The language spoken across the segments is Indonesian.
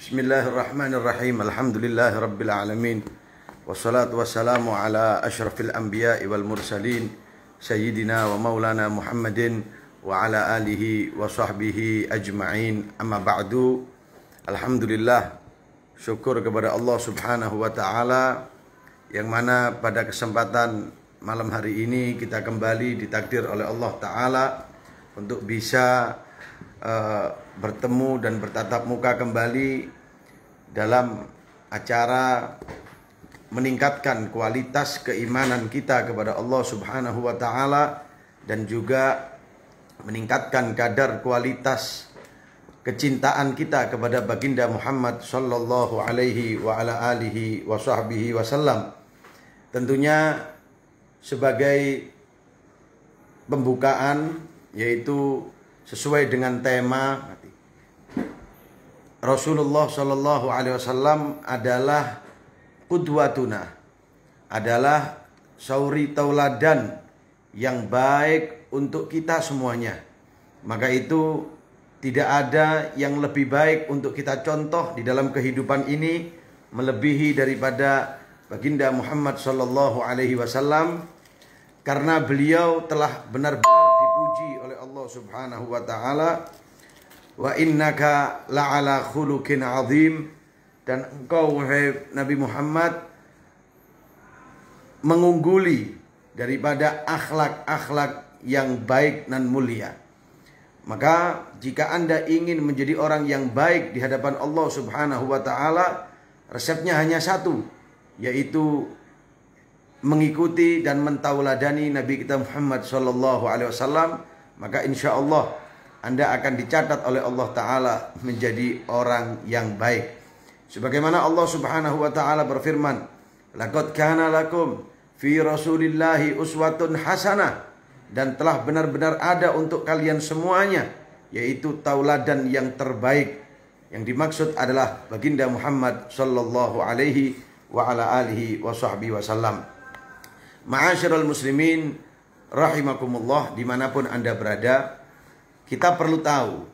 Bismillahirrahmanirrahim. Alhamdulillahirabbil alamin. Wassalatu wassalamu ala asyrafil anbiya'i wal mursalin sayyidina wa maulana Muhammadin wa ala alihi wa sahbihi ajma'in. Amma ba'du. Alhamdulillah, syukur kepada Allah Subhanahu wa taala yang mana pada kesempatan malam hari ini kita kembali ditakdir oleh Allah taala untuk bisa bertemu dan bertatap muka kembali dalam acara meningkatkan kualitas keimanan kita kepada Allah Subhanahu wa taala dan juga meningkatkan kadar kualitas kecintaan kita kepada baginda Muhammad sallallahu alaihi wa ala alihi wa sahbihi wasallam. Tentunya sebagai pembukaan, yaitu sesuai dengan tema Rasulullah Shallallahu Alaihi Wasallam adalah qudwatuna, adalah sauri tauladan yang baik untuk kita semuanya. Maka itu tidak ada yang lebih baik untuk kita contoh di dalam kehidupan ini melebihi daripada baginda Muhammad Shallallahu Alaihi Wasallam, karena beliau telah benar-benar dipuji oleh Allah Subhanahu wa taala. Wa innaka la'ala khuluqin azim, dan engkau wahai Nabi Muhammad mengungguli daripada akhlak-akhlak yang baik dan mulia. Maka jika Anda ingin menjadi orang yang baik di hadapan Allah Subhanahu wa taala, resepnya hanya satu, yaitu mengikuti dan mentauladani Nabi kita Muhammad sallallahu alaihi wasallam. Maka insya Allah Anda akan dicatat oleh Allah Ta'ala menjadi orang yang baik. Sebagaimana Allah Subhanahu wa Ta'ala berfirman, laqad kana lakum fi rasulillahi uswatun hasanah, dan telah benar-benar ada untuk kalian semuanya, yaitu tauladan yang terbaik. Yang dimaksud adalah baginda Muhammad sallallahu alaihi wa ala alihi wa sahbihi wasallam. Ma'asyiral muslimin rahimakumullah, dimanapun Anda berada, kita perlu tahu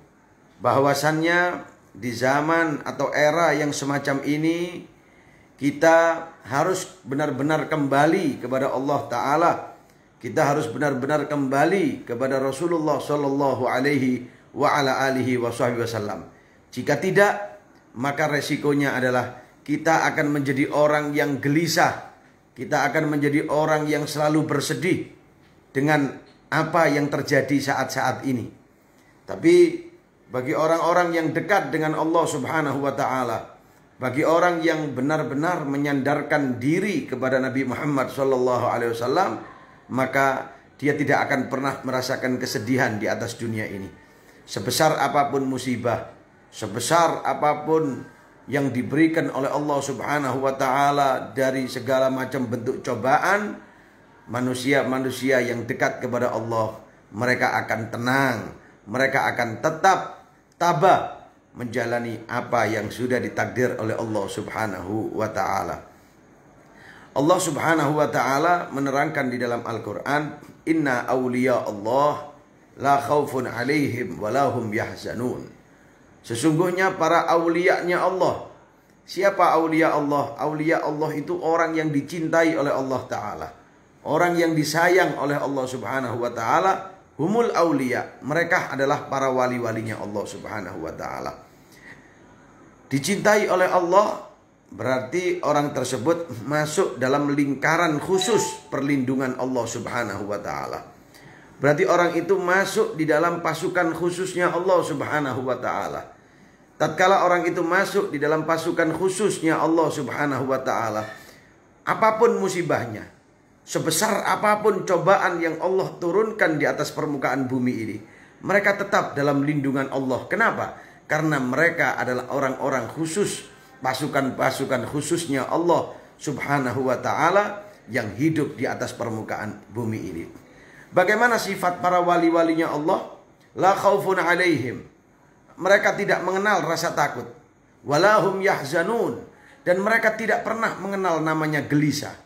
bahwasannya di zaman atau era yang semacam ini kita harus benar-benar kembali kepada Allah Ta'ala. Kita harus benar-benar kembali kepada Rasulullah Sallallahu Alaihi wa ala alihi wa sahbihi wasallam. Jika tidak, maka resikonya adalah kita akan menjadi orang yang gelisah. Kita akan menjadi orang yang selalu bersedih dengan apa yang terjadi saat-saat ini. Tapi bagi orang-orang yang dekat dengan Allah Subhanahu wa taala, bagi orang yang benar-benar menyandarkan diri kepada Nabi Muhammad sallallahu alaihi wasallam, maka dia tidak akan pernah merasakan kesedihan di atas dunia ini. Sebesar apapun musibah, sebesar apapun yang diberikan oleh Allah Subhanahu wa taala dari segala macam bentuk cobaan, manusia-manusia yang dekat kepada Allah, mereka akan tenang. Mereka akan tetap tabah menjalani apa yang sudah ditakdir oleh Allah Subhanahu wa ta'ala. Allah Subhanahu wa ta'ala menerangkan di dalam Al-Quran, inna awliya Allah la khawfun alaihim walahum yahzanun. Sesungguhnya para awliyanya Allah. Siapa awliya Allah? Awliya Allah itu orang yang dicintai oleh Allah Ta'ala, orang yang disayang oleh Allah Subhanahu wa ta'ala. Humul awliya, mereka adalah para wali-walinya Allah Subhanahu wa ta'ala. Dicintai oleh Allah berarti orang tersebut masuk dalam lingkaran khusus perlindungan Allah Subhanahu wa ta'ala. Berarti orang itu masuk di dalam pasukan khususnya Allah Subhanahu wa ta'ala. Tatkala orang itu masuk di dalam pasukan khususnya Allah Subhanahu wa ta'ala, apapun musibahnya, sebesar apapun cobaan yang Allah turunkan di atas permukaan bumi ini, mereka tetap dalam lindungan Allah. Kenapa? Karena mereka adalah orang-orang khusus, pasukan-pasukan khususnya Allah Subhanahu wa ta'ala yang hidup di atas permukaan bumi ini. Bagaimana sifat para wali-walinya Allah? La khaufun alaihim, mereka tidak mengenal rasa takut. Walahum yahzanun, dan mereka tidak pernah mengenal namanya gelisah.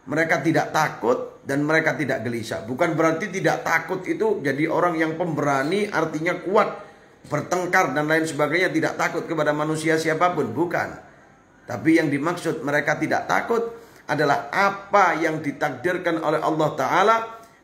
Mereka tidak takut dan mereka tidak gelisah. Bukan berarti tidak takut itu jadi orang yang pemberani, artinya kuat. bertengkar dan lain sebagainya, tidak takut kepada manusia siapapun, bukan. Tapi yang dimaksud mereka tidak takut adalah apa yang ditakdirkan oleh Allah Ta'ala,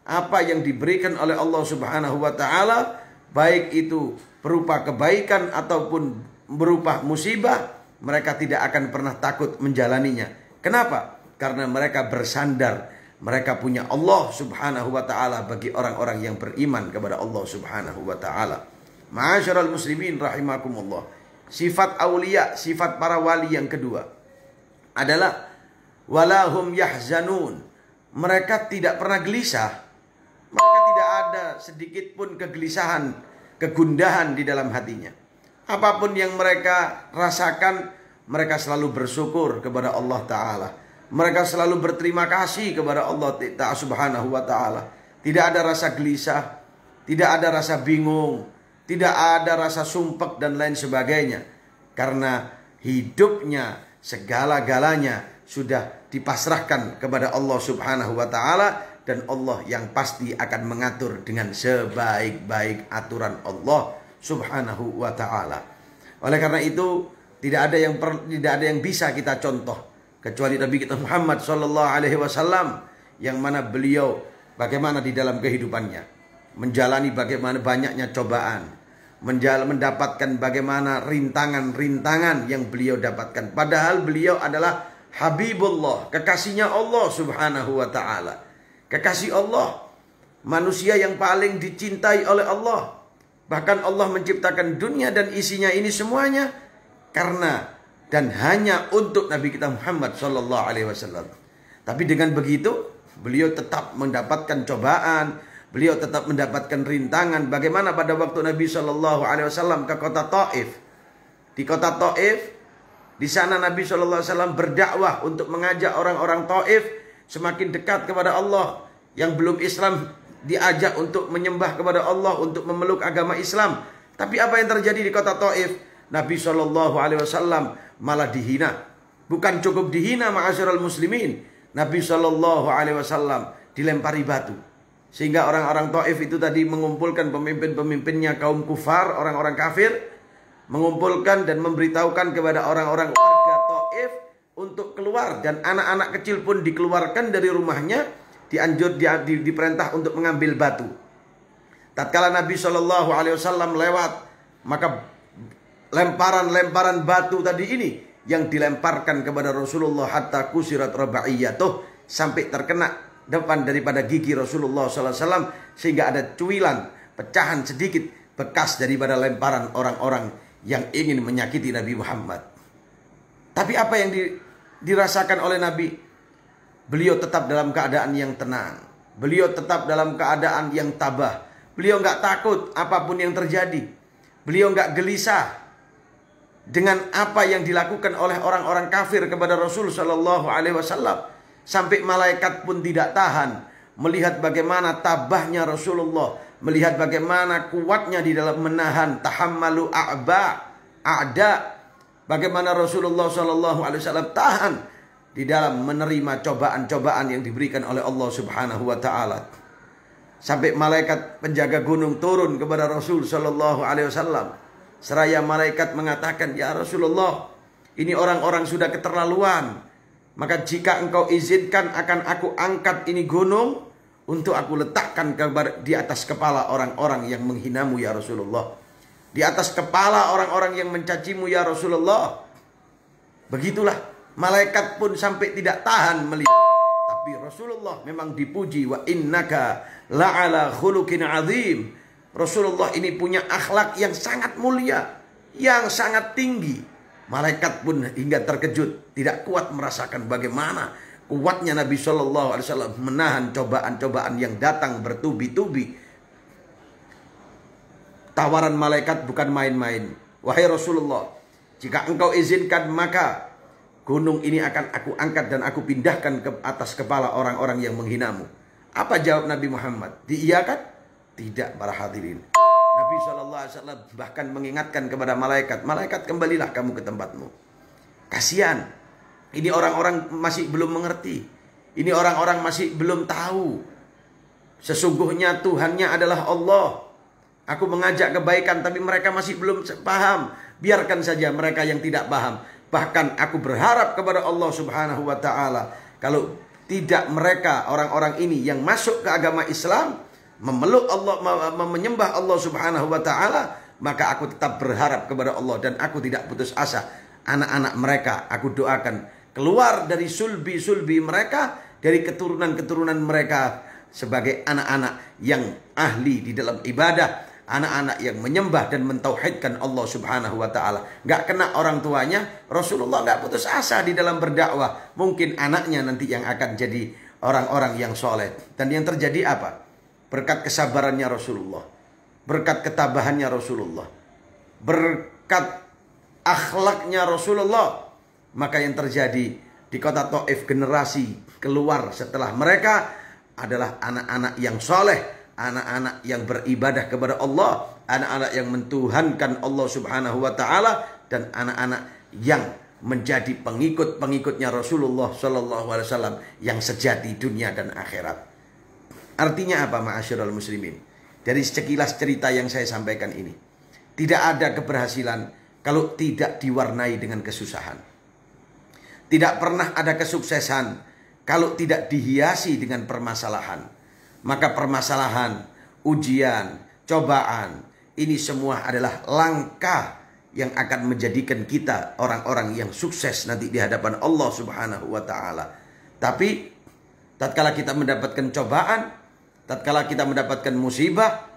apa yang diberikan oleh Allah Subhanahu wa Ta'ala, baik itu berupa kebaikan ataupun berupa musibah, mereka tidak akan pernah takut menjalaninya. Kenapa? Karena mereka bersandar, mereka punya Allah Subhanahu wa Ta'ala bagi orang-orang yang beriman kepada Allah Subhanahu wa Ta'ala. Ma'asyiral muslimin rahimakumullah. Sifat aulia, sifat para wali yang kedua adalah walahum yahzanun. Mereka tidak pernah gelisah. Mereka tidak ada sedikit pun kegelisahan, kegundahan di dalam hatinya. Apapun yang mereka rasakan, mereka selalu bersyukur kepada Allah Ta'ala. Mereka selalu berterima kasih kepada Allah Subhanahu wa Ta'ala. Tidak ada rasa gelisah, tidak ada rasa bingung, tidak ada rasa sumpek dan lain sebagainya. Karena hidupnya, segala-galanya sudah dipasrahkan kepada Allah Subhanahu wa Ta'ala. Dan Allah yang pasti akan mengatur dengan sebaik-baik aturan Allah Subhanahu wa Ta'ala. Oleh karena itu tidak ada yang bisa kita contoh kecuali Nabi kita Muhammad sallallahu alaihi wasallam, yang mana beliau bagaimana di dalam kehidupannya menjalani bagaimana banyaknya cobaan, mendapatkan bagaimana rintangan-rintangan yang beliau dapatkan. Padahal beliau adalah Habibullah, kekasihnya Allah Subhanahu wa Ta'ala. Kekasih Allah, manusia yang paling dicintai oleh Allah. Bahkan Allah menciptakan dunia dan isinya ini semuanya karena dan hanya untuk Nabi kita Muhammad sallallahu alaihi wasallam. Tapi dengan begitu, beliau tetap mendapatkan cobaan, beliau tetap mendapatkan rintangan. Bagaimana pada waktu Nabi sallallahu alaihi wasallam ke kota Taif. Di kota Taif, di sana Nabi sallallahu alaihi wasallam berdakwah untuk mengajak orang-orang Taif semakin dekat kepada Allah. Yang belum Islam diajak untuk menyembah kepada Allah, untuk memeluk agama Islam. Tapi apa yang terjadi di kota Taif? Nabi SAW malah dihina. Bukan cukup dihina, ma'asyiral muslimin, Nabi SAW dilempari batu. Sehingga orang-orang Taif itu tadi mengumpulkan pemimpin-pemimpinnya kaum kufar, orang-orang kafir, mengumpulkan dan memberitahukan kepada orang-orang warga Taif untuk keluar. Dan anak-anak kecil pun dikeluarkan dari rumahnya, diperintah untuk mengambil batu. Tatkala Nabi SAW lewat, maka lemparan-lemparan batu tadi ini yang dilemparkan kepada Rasulullah hatta kusirat rabaiyatuh, sampai terkena depan daripada gigi Rasulullah SAW, sehingga ada cuilan, pecahan sedikit bekas daripada lemparan orang-orang yang ingin menyakiti Nabi Muhammad. Tapi apa yang dirasakan oleh Nabi? Beliau tetap dalam keadaan yang tenang. Beliau tetap dalam keadaan yang tabah. Beliau nggak takut apapun yang terjadi. Beliau nggak gelisah dengan apa yang dilakukan oleh orang-orang kafir kepada Rasul Shallallahu Alaihi Wasallam. Sampai malaikat pun tidak tahan melihat bagaimana tabahnya Rasulullah, melihat bagaimana kuatnya di dalam menahan tahammalu a'da, bagaimana Rasulullah Shallallahu Alaihi Wasallam tahan di dalam menerima cobaan-cobaan yang diberikan oleh Allah Subhanahu wa Ta'ala. Sampai malaikat penjaga gunung turun kepada Rasul Shallallahu Alaihi Wasallam. Seraya malaikat mengatakan, "Ya Rasulullah, ini orang-orang sudah keterlaluan. Maka jika engkau izinkan, akan aku angkat ini gunung untuk aku letakkan di atas kepala orang-orang yang menghinamu ya Rasulullah. Di atas kepala orang-orang yang mencacimu ya Rasulullah." Begitulah. Malaikat pun sampai tidak tahan melihat. Tapi Rasulullah memang dipuji. Wa innaka la'ala khuluqin azim. Rasulullah ini punya akhlak yang sangat mulia, yang sangat tinggi. Malaikat pun hingga terkejut, tidak kuat merasakan bagaimana kuatnya Nabi Shallallahu Alaihi Wasallam menahan cobaan-cobaan yang datang bertubi-tubi. Tawaran malaikat bukan main-main. Wahai Rasulullah, jika engkau izinkan, maka gunung ini akan aku angkat dan aku pindahkan ke atas kepala orang-orang yang menghinamu. Apa jawab Nabi Muhammad? Diiyakan? Tidak, para hadirin. Nabi SAW bahkan mengingatkan kepada malaikat, "Malaikat, kembalilah kamu ke tempatmu." Kasihan. Ini orang-orang masih belum mengerti. Ini orang-orang masih belum tahu. Sesungguhnya Tuhannya adalah Allah. Aku mengajak kebaikan tapi mereka masih belum paham. Biarkan saja mereka yang tidak paham. Bahkan aku berharap kepada Allah Subhanahu wa taala, kalau tidak mereka orang-orang ini yang masuk ke agama Islam, memeluk Allah, menyembah Allah Subhanahu wa taala, maka aku tetap berharap kepada Allah dan aku tidak putus asa. Anak-anak mereka aku doakan keluar dari sulbi-sulbi mereka, dari keturunan-keturunan mereka sebagai anak-anak yang ahli di dalam ibadah, anak-anak yang menyembah dan mentauhidkan Allah Subhanahu wa taala. Gak kena orang tuanya, Rasulullah gak putus asa di dalam berdakwah. Mungkin anaknya nanti yang akan jadi orang-orang yang soleh. Dan yang terjadi apa? Berkat kesabarannya Rasulullah, berkat ketabahannya Rasulullah, berkat akhlaknya Rasulullah, maka yang terjadi di kota Taif, generasi keluar setelah mereka adalah anak-anak yang soleh, anak-anak yang beribadah kepada Allah, anak-anak yang mentuhankan Allah Subhanahu wa taala, dan anak-anak yang menjadi pengikut-pengikutnya Rasulullah Shallallahu alaihi wasallam yang sejati dunia dan akhirat. Artinya apa, ma'asyiral muslimin? Dari sekilas cerita yang saya sampaikan ini, tidak ada keberhasilan kalau tidak diwarnai dengan kesusahan. Tidak pernah ada kesuksesan kalau tidak dihiasi dengan permasalahan. Maka permasalahan, ujian, cobaan, ini semua adalah langkah yang akan menjadikan kita orang-orang yang sukses nanti di hadapan Allah Subhanahu wa taala. Tapi tatkala kita mendapatkan cobaan, tatkala kita mendapatkan musibah,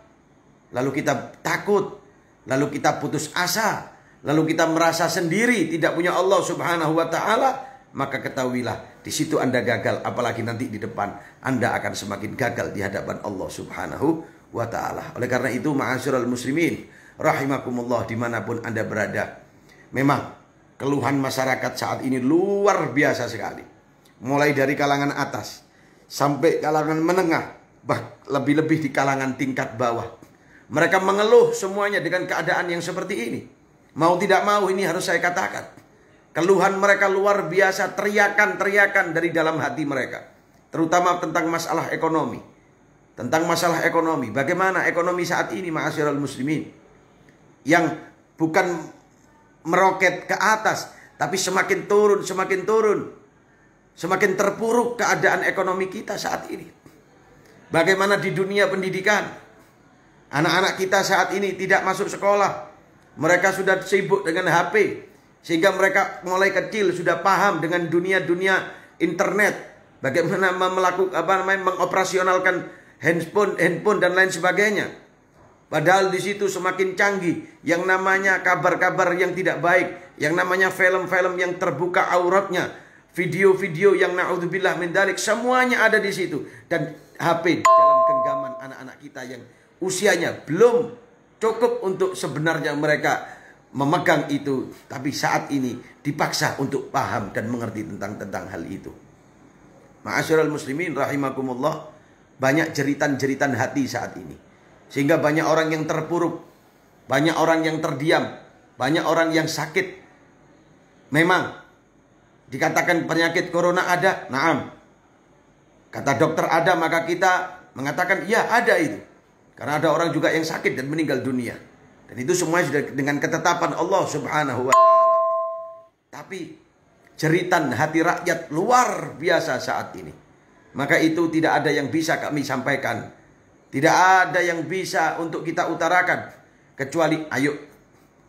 lalu kita takut, lalu kita putus asa, lalu kita merasa sendiri tidak punya Allah Subhanahu wa taala, maka ketahuilah di situ Anda gagal, apalagi nanti di depan Anda akan semakin gagal di hadapan Allah Subhanahu wa taala. Oleh karena itu, ma'asyiral muslimin rahimakumullah, dimanapun Anda berada, memang keluhan masyarakat saat ini luar biasa sekali. Mulai dari kalangan atas sampai kalangan menengah, lebih-lebih di kalangan tingkat bawah. Mereka mengeluh semuanya dengan keadaan yang seperti ini. Mau tidak mau ini harus saya katakan. Keluhan mereka luar biasa, teriakan-teriakan dari dalam hati mereka. Terutama tentang masalah ekonomi. Tentang masalah ekonomi. Bagaimana ekonomi saat ini, ma'asyiral muslimin? Yang bukan meroket ke atas, tapi semakin turun, semakin turun. Semakin terpuruk keadaan ekonomi kita saat ini. Bagaimana di dunia pendidikan? Anak-anak kita saat ini tidak masuk sekolah. Mereka sudah sibuk dengan HP. Sehingga mereka mulai kecil sudah paham dengan dunia-dunia internet. Bagaimana mengoperasionalkan handphone dan lain sebagainya. Padahal di situ semakin canggih. Yang namanya kabar-kabar yang tidak baik. Yang namanya film-film yang terbuka auratnya. Video-video yang na'udzubillah min dzalik. Semuanya ada di situ. Dan HP dalam genggaman anak-anak kita yang usianya belum cukup untuk sebenarnya mereka memegang itu, tapi saat ini dipaksa untuk paham dan mengerti tentang hal itu. Ma'asyiral muslimin rahimakumullah, banyak jeritan-jeritan hati saat ini, sehingga banyak orang yang terpuruk, banyak orang yang terdiam, banyak orang yang sakit. Memang dikatakan penyakit corona ada, naam. Kata dokter ada, maka kita mengatakan ya ada itu. Karena ada orang juga yang sakit dan meninggal dunia. Dan itu semua sudah dengan ketetapan Allah Subhanahu wa taala. Tapi jeritan hati rakyat luar biasa saat ini. Maka itu tidak ada yang bisa kami sampaikan. Tidak ada yang bisa untuk kita utarakan. Kecuali ayo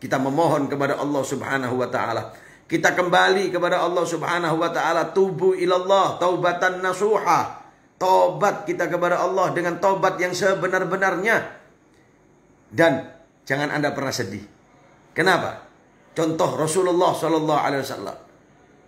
kita memohon kepada Allah Subhanahu wa taala. Kita kembali kepada Allah Subhanahu wa taala. Tubu ilallah taubatan nasuha. Tobat kita kepada Allah dengan tobat yang sebenar-benarnya. Dan jangan Anda pernah sedih. Kenapa? Contoh Rasulullah Sallallahu Alaihi Wasallam.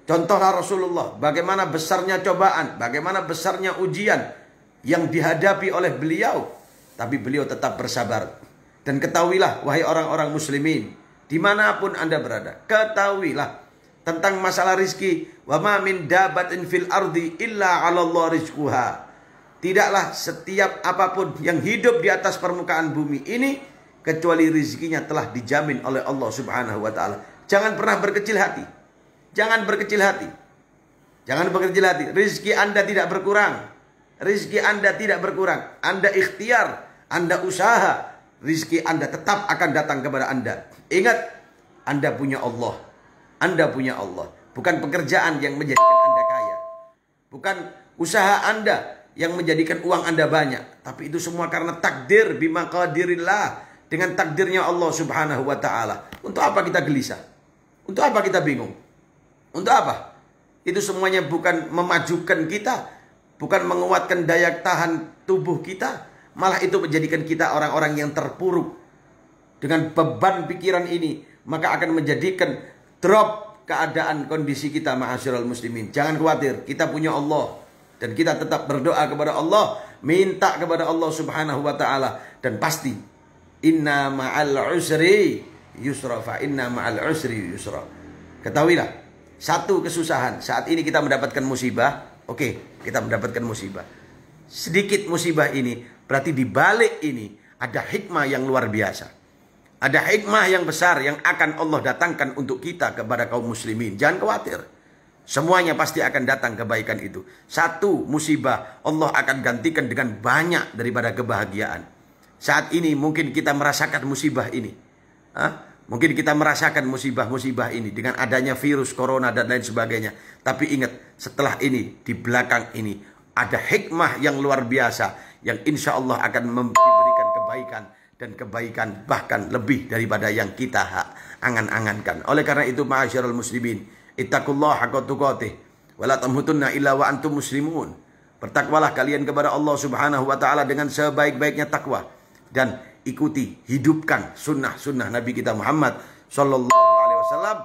Contohlah Rasulullah. Bagaimana besarnya cobaan, bagaimana besarnya ujian yang dihadapi oleh beliau, tapi beliau tetap bersabar. Dan ketahuilah, wahai orang-orang muslimin, dimanapun Anda berada, ketahuilah tentang masalah rizki. Wa ma min dabatin fil ardi illa 'ala Allah rizquha. Tidaklah setiap apapun yang hidup di atas permukaan bumi ini kecuali rezekinya telah dijamin oleh Allah Subhanahu wa taala. Jangan pernah berkecil hati. Jangan berkecil hati. Jangan berkecil hati. Rezeki Anda tidak berkurang. Rezeki Anda tidak berkurang. Anda ikhtiar, Anda usaha. rizki Anda tetap akan datang kepada Anda. Ingat, Anda punya Allah. Anda punya Allah. Bukan pekerjaan yang menjadikan Anda kaya. Bukan usaha Anda yang menjadikan uang Anda banyak. Tapi itu semua karena takdir, bimaqadirillah. Dengan takdirnya Allah subhanahu wa ta'ala. Untuk apa kita gelisah? Untuk apa kita bingung? Untuk apa? Itu semuanya bukan memajukan kita. Bukan menguatkan daya tahan tubuh kita. Malah itu menjadikan kita orang-orang yang terpuruk. Dengan beban pikiran ini, maka akan menjadikan drop keadaan kondisi kita, ma'asyiral muslimin. Jangan khawatir, kita punya Allah. Dan kita tetap berdoa kepada Allah. Minta kepada Allah subhanahu wa ta'ala. Dan pasti, inna ma'al usri yusra, fa inna ma'al usri yusra. Ketahuilah, satu kesusahan, saat ini kita mendapatkan musibah. Oke, kita mendapatkan musibah. Sedikit musibah ini, berarti di balik ini ada hikmah yang luar biasa. Ada hikmah yang besar yang akan Allah datangkan untuk kita kepada kaum muslimin. Jangan khawatir. Semuanya pasti akan datang kebaikan itu. Satu musibah Allah akan gantikan dengan banyak daripada kebahagiaan. Saat ini mungkin kita merasakan musibah ini. Mungkin kita merasakan musibah-musibah ini dengan adanya virus corona dan lain sebagainya. Tapi ingat, setelah ini, di belakang ini, ada hikmah yang luar biasa. Yang insya Allah akan memberikan kebaikan. Dan kebaikan bahkan lebih daripada yang kita angan-angankan. Oleh karena itu, ma'asyiral muslimin, ittaqullaha haqqa tuqatih. Wa la tamutunna illa wa antum muslimun. Bertakwalah kalian kepada Allah subhanahu wa ta'ala dengan sebaik-baiknya takwa. Dan ikuti, hidupkan sunnah-sunnah Nabi kita Muhammad Sallallahu Alaihi Wasallam.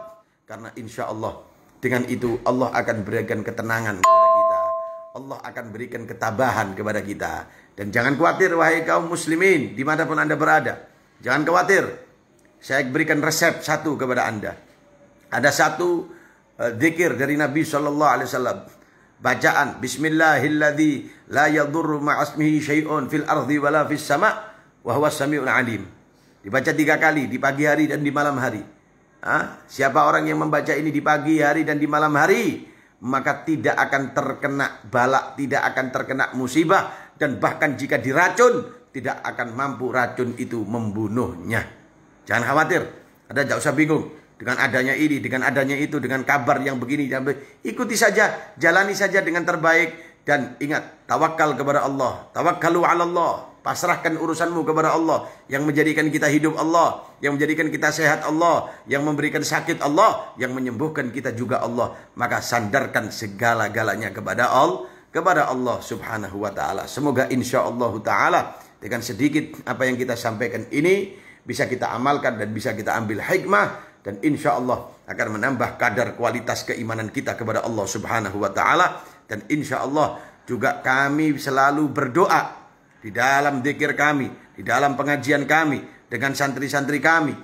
Karena insya Allah dengan itu Allah akan berikan ketenangan kepada kita. Allah akan berikan ketabahan kepada kita. Dan jangan khawatir wahai kaum muslimin dimanapun Anda berada. Jangan khawatir. Saya berikan resep satu kepada Anda. Ada satu zikir dari Nabi Sallallahu Alaihi Wasallam. Bacaan Bismillahilladzi la yadurru ma'asmihi syai'un fil ardi wala fis sama' wa huwas sami'ul alim. Dibaca 3 kali, di pagi hari dan di malam hari. Siapa orang yang membaca ini di pagi hari dan di malam hari, maka tidak akan terkena bala, tidak akan terkena musibah, dan bahkan jika diracun, tidak akan mampu racun itu membunuhnya. Jangan khawatir, Anda tidak usah bingung dengan adanya ini, dengan adanya itu, dengan kabar yang begini. Ikuti saja, jalani saja dengan terbaik, dan ingat, tawakal kepada Allah. Tawakkalu 'ala Allah. Pasrahkan urusanmu kepada Allah. Yang menjadikan kita hidup Allah. Yang menjadikan kita sehat Allah. Yang memberikan sakit Allah. Yang menyembuhkan kita juga Allah. Maka sandarkan segala-galanya kepada Allah subhanahu wa ta'ala. Semoga insya Allah ta'ala dengan sedikit apa yang kita sampaikan ini bisa kita amalkan dan bisa kita ambil hikmah. Dan insya Allah akan menambah kadar kualitas keimanan kita kepada Allah subhanahu wa ta'ala. Dan insya Allah juga kami selalu berdoa di dalam zikir kami, di dalam pengajian kami, dengan santri-santri kami,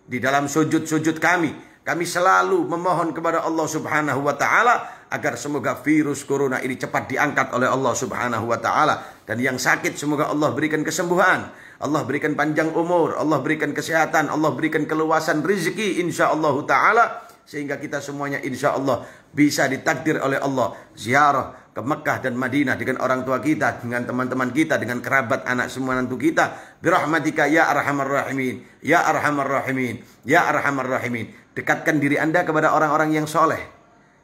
di dalam sujud-sujud kami selalu memohon kepada Allah subhanahu wa ta'ala agar semoga virus corona ini cepat diangkat oleh Allah subhanahu wa ta'ala. Dan yang sakit semoga Allah berikan kesembuhan, Allah berikan panjang umur, Allah berikan kesehatan, Allah berikan keluasan rezeki insyaallah ta'ala. Sehingga kita semuanya insya Allah bisa ditakdir oleh Allah ziarah ke Mekah dan Madinah dengan orang tua kita, dengan teman-teman kita, dengan kerabat, anak semua nantu kita. Birahmatika ya arhamar rahimin, ya arhamar rahimin, ya arhamar rahimin. Dekatkan diri Anda kepada orang-orang yang soleh.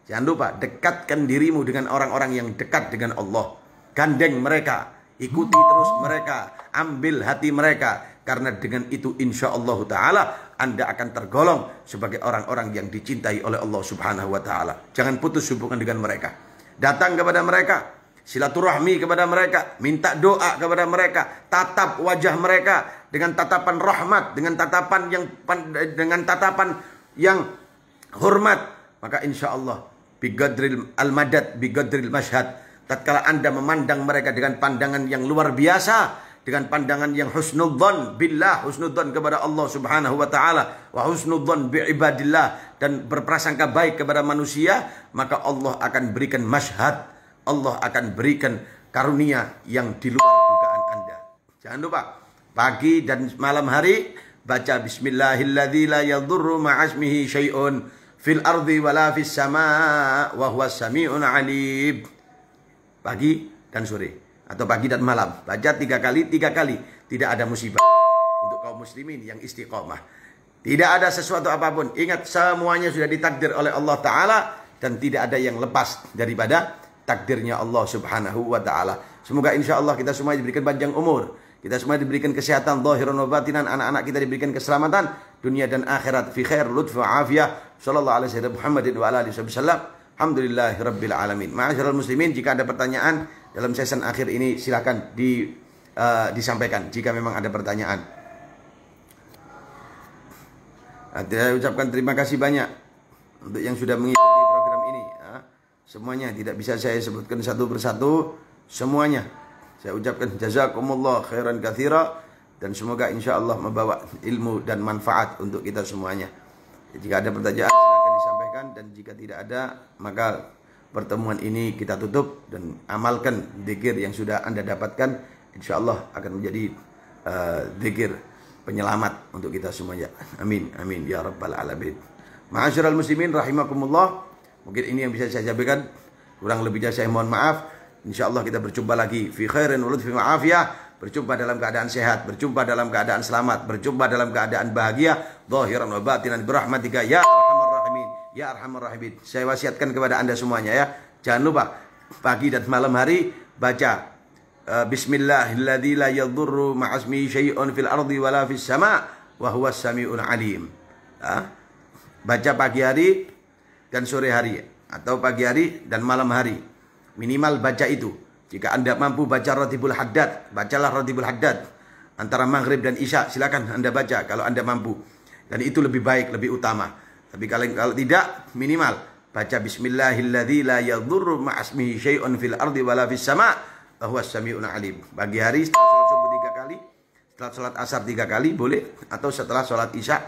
Jangan lupa, dekatkan dirimu dengan orang-orang yang dekat dengan Allah. Gandeng mereka, ikuti terus mereka, ambil hati mereka. Karena dengan itu insya Allah ta'ala Anda akan tergolong sebagai orang-orang yang dicintai oleh Allah subhanahu wa ta'ala. Jangan putus hubungan dengan mereka. Datang kepada mereka, silaturahmi kepada mereka, minta doa kepada mereka, tatap wajah mereka dengan tatapan rahmat, dengan tatapan yang hormat. Maka insya Allah bigadril al-madad, bigadril masyhad, tatkala Anda memandang mereka dengan pandangan yang luar biasa, dengan pandangan yang husnudzon billah, husnudzon kepada Allah subhanahu wa ta'ala, wa husnudzon bi'ibadillah, dan berprasangka baik kepada manusia, maka Allah akan berikan masyhad, Allah akan berikan karunia yang di luar dugaan Anda. Jangan lupa, pagi dan malam hari baca bismillahilladzi la yadurru ma'asmihi syai'un fil ardi wala fis sama' wa huwas sami'un alim. Pagi dan sore, atau pagi dan malam, baca 3 kali, tidak ada musibah. Untuk untuk kaum muslimin yang istiqomah. Tidak ada sesuatu apapun. Ingat, semuanya sudah ditakdir oleh Allah Ta'ala. Dan tidak ada yang lepas daripada takdirnya Allah Subhanahu wa Ta'ala. Semoga insya Allah kita semua diberikan panjang umur. Kita semua diberikan kesehatan zahiran wa batinan. Anak-anak kita diberikan keselamatan dunia dan akhirat. Fi khair, lutf, wa afiyah. Sallallahu alaihi wasallam Muhammadin wa alihi wasallam. Alhamdulillahi rabbil alamin. Ma'asyiral muslimin, jika ada pertanyaan dalam season akhir ini silakan disampaikan jika memang ada pertanyaan. Saya ucapkan terima kasih banyak untuk yang sudah mengikuti program ini. Semuanya tidak bisa saya sebutkan satu persatu. Semuanya saya ucapkan jazakumullah khairan katsira, dan semoga insya Allah membawa ilmu dan manfaat untuk kita semuanya. Jika ada pertanyaan silakan disampaikan, dan jika tidak ada maka pertemuan ini kita tutup dan amalkan zikir yang sudah Anda dapatkan. Insya Allah akan menjadi zikir penyelamat untuk kita semuanya. Amin, amin ya rabbal alamin. Ma'asyiral muslimin rahimakumullah. Mungkin ini yang bisa saya sampaikan. Kurang lebihnya saya mohon maaf. Insya Allah kita berjumpa lagi fi khairin wa lutfin wa afiyah. Berjumpa dalam keadaan sehat, berjumpa dalam keadaan selamat, berjumpa dalam keadaan bahagia, zahiran wa batinan birahmatika ya arhamar rahimin, ya arhamar rahimin. Saya wasiatkan kepada Anda semuanya ya, jangan lupa pagi dan malam hari baca bismillahilladzi la yadurru ma'asmihi syai'un fil ardi wala fis sama' wa huwas samiul alim. Baca pagi hari dan sore hari, atau pagi hari dan malam hari. Minimal baca itu. Jika Anda mampu baca Ratibul Haddad, bacalah Ratibul Haddad. Antara maghrib dan isya silakan Anda baca kalau Anda mampu. Dan itu lebih baik, lebih utama. Tapi kalau tidak, minimal baca bismillahilladzi la yadurru ma'asmihi syai'un fil ardi wala fis sama' wa huwas samiul alim. Pagi hari setelah sholat subuh 3 kali, setelah sholat asar 3 kali boleh, atau setelah sholat isya,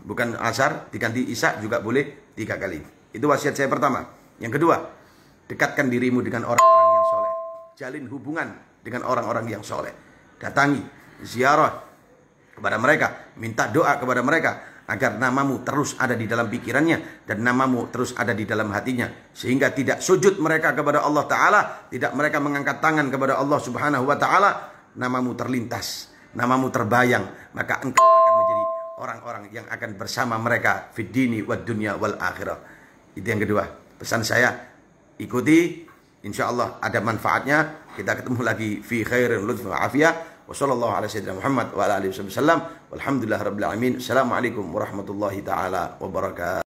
bukan asar diganti isya juga boleh 3 kali. Itu wasiat saya pertama. Yang kedua, dekatkan dirimu dengan orang-orang yang soleh. Jalin hubungan dengan orang-orang yang soleh. Datangi, ziarah kepada mereka, minta doa kepada mereka agar namamu terus ada di dalam pikirannya dan namamu terus ada di dalam hatinya, sehingga tidak sujud mereka kepada Allah Ta'ala, tidak mereka mengangkat tangan kepada Allah Subhanahu wa Ta'ala, namamu terlintas, namamu terbayang, maka engkau akan menjadi orang-orang yang akan bersama mereka fid dini wad dunya wal akhirah. Itu yang kedua. Pesan saya, ikuti, insya Allah ada manfaatnya. Kita ketemu lagi fi khairin lutfin wa afiyah. Wassallallahu ala sayyidina Muhammad wa ala alihi wasallam. Walhamdulillah rabbil alamin. Assalamualaikum warahmatullahi taala wabarakatuh.